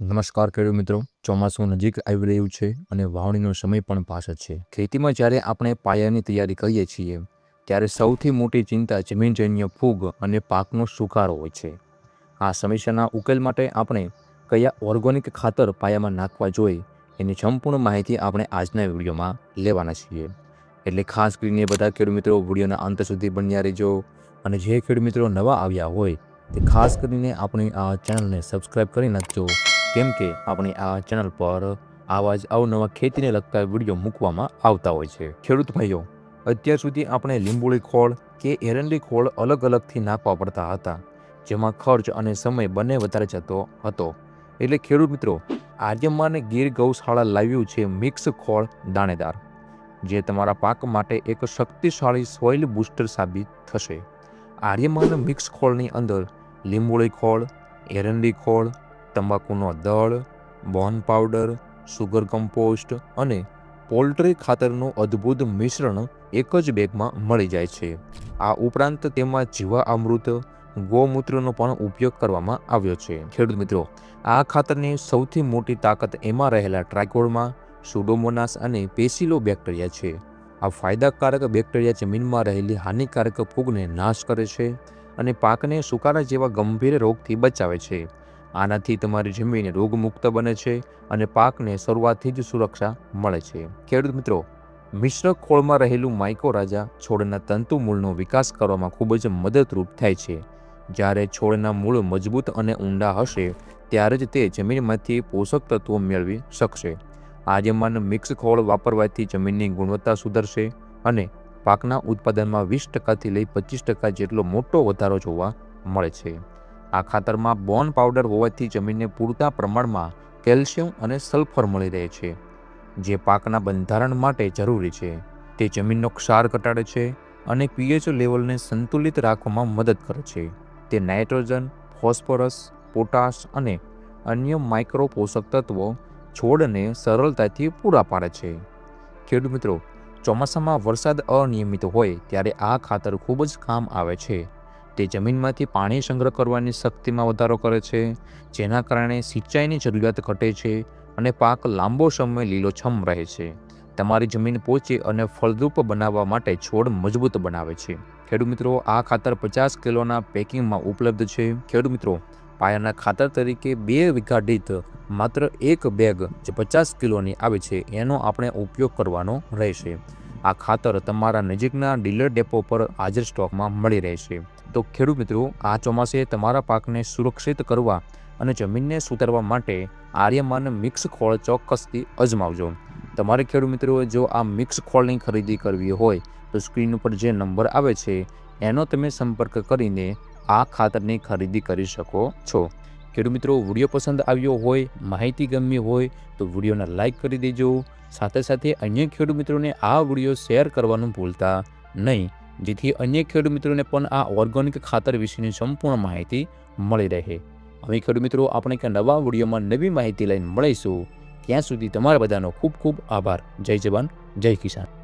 નમસ્કાર ખેડૂત મિત્રો, ચોમાસું નજીક આવી રહ્યું છે અને વાવણીનો સમય પણ પાસે છે. ખેતીમાં જ્યારે આપણે પાયાની તૈયારી કરીએ છીએ ત્યારે સૌથી મોટી ચિંતા જમીનજન્ય ફૂગ અને પાકનો સુકારો હોય છે. આ સમસ્યાના ઉકેલ માટે આપણે કયા ઓર્ગેનિક ખાતર પાયામાં નાખવા જોઈએ એની સંપૂર્ણ માહિતી આપણે આજના વિડીયોમાં લેવાના છીએ. એટલે ખાસ કરીને બધા ખેડૂત મિત્રો વિડીયોના અંત સુધી બન્યા રહેજો. અને જે ખેડૂત મિત્રો નવા આવ્યા હોય તે ખાસ કરીને આપણી આ ચેનલને સબસ્ક્રાઈબ કરી નાખજો, કેમ કે આપણી આ ચેનલ પર આવા જ અવનવા ખેતીને લગતા વિડીયો મૂકવામાં આવતા હોય છે. ખેડૂત ભાઈઓ, અત્યાર સુધી આપણે લીંબોળી ખોળ કે એરંડી ખોળ અલગ અલગથી નાખવા પડતા હતા, જેમાં ખર્ચ અને સમય બંને વધારે જતો હતો. એટલે ખેડૂત મિત્રો, આર્યમાન ગીર ગૌશાળા લાવ્યું છે મિક્સ ખોળ દાણેદાર, જે તમારા પાક માટે એક શક્તિશાળી સોઇલ બૂસ્ટર સાબિત થશે. આર્યમાન મિક્સ ખોળની અંદર લીંબોળી ખોળ, એરંડી ખોળ, તંબાકુનો દળ, બોન પાવડર, સુગર કમ્પોસ્ટ અને પોલ્ટ્રી ખાતરનું અદ્ભુત મિશ્રણ એક જ બેગમાં મળી જાય છે. આ ઉપરાંત તેમાં જીવામૃત, ગૌમૂત્રનો પણ ઉપયોગ કરવામાં આવ્યો છે. ખેડૂત મિત્રો, આ ખાતરની સૌથી મોટી તાકાત એમાં રહેલા ટ્રાઇકોડર્મા, સુડોમોનાસ અને પેસિલો બેક્ટેરિયા છે. આ ફાયદાકારક બેક્ટેરિયા જમીનમાં રહેલી હાનિકારક ફૂગને નાશ કરે છે અને પાકને સુકારા જેવા ગંભીર રોગથી બચાવે છે. આનાથી તમારી જમીન રોગમુક્ત બને છે અને પાકને શરૂઆતથી જ સુરક્ષા મળે છે. ખેડૂત મિત્રો, મિશ્ર ખોળમાં રહેલું માઇકોરાજા છોડના તંતુ મૂળનો વિકાસ કરવામાં ખૂબ જ મદદરૂપ થાય છે. જ્યારે છોડના મૂળ મજબૂત અને ઊંડા હશે ત્યારે જ તે જમીનમાંથી પોષક તત્વો મેળવી શકશે. આર્યમાન મિક્સ ખોળ વાપરવાથી જમીનની ગુણવત્તા સુધરશે અને પાકના ઉત્પાદનમાં 20%થી લઈ 25% જેટલો મોટો વધારો જોવા મળે છે. આ ખાતરમાં બોન પાવડર હોવાથી જમીનને પૂરતા પ્રમાણમાં કેલ્શિયમ અને સલ્ફર મળી રહે છે, જે પાકના બંધારણ માટે જરૂરી છે. તે જમીનનો ક્ષાર ઘટાડે છે અને પીએચ લેવલને સંતુલિત રાખવામાં મદદ કરે છે. તે નાઇટ્રોજન, ફોસ્ફરસ, પોટાશ અને અન્ય માઇક્રો પોષક તત્વો છોડને સરળતાથી પૂરા પાડે છે. ખેડૂત મિત્રો, ચોમાસામાં વરસાદ અનિયમિત હોય ત્યારે આ ખાતર ખૂબ જ કામ આવે છે. તે જમીનમાંથી પાણી સંગ્રહ કરવાની શક્તિમાં વધારો કરે છે, જેના કારણે સિંચાઈની જરૂરિયાત ઘટે છે અને પાક લાંબો સમય લીલોછમ રહે છે. તમારી જમીન પોચી અને ફળદ્રુપ બનાવવા માટે છોડ મજબૂત બનાવે છે. ખેડૂત મિત્રો, આ ખાતર 50 કિલોના પેકિંગમાં ઉપલબ્ધ છે. ખેડૂત મિત્રો, પાયાના ખાતર તરીકે 2 વીઘા દીઠ માત્ર એક બેગ જે 50 કિલોની આવે છે એનો આપણે ઉપયોગ કરવાનો રહેશે. આ ખાતર તમારા નજીકના ડીલર ડેપો પર હાજર સ્ટોકમાં મળી રહેશે. તો ખેડૂત મિત્રો, આ ચોમાસે તમારા પાકને સુરક્ષિત કરવા અને જમીનને સુધારવા માટે આર્યમાન મિક્સ ખોળ ચોક્કસથી અજમાવજો. તમારે ખેડૂત મિત્રો, જો આ મિક્સ ખોળની ખરીદી કરવી હોય તો સ્ક્રીન ઉપર જે નંબર આવે છે એનો તમે સંપર્ક કરીને આ ખાતરની ખરીદી કરી શકો છો. ખેડૂત મિત્રો, વિડીયો પસંદ આવ્યો હોય, માહિતી ગમી હોય તો વિડીયોને લાઇક કરી દેજો. સાથે સાથે અન્ય ખેડૂત મિત્રોને આ વિડીયો શેર કરવાનું ભૂલતા નહીં, જેથી અન્ય ખેડૂત મિત્રોને પણ આ ઓર્ગેનિક ખાતર વિશેની સંપૂર્ણ માહિતી મળી રહે. હવે ખેડૂત મિત્રો, આપણે એક નવા વિડીયોમાં નવી માહિતી લઈને મળીશું. ત્યાં સુધી તમારા બધાનો ખૂબ ખૂબ આભાર. જય જવાન, જય કિસાન.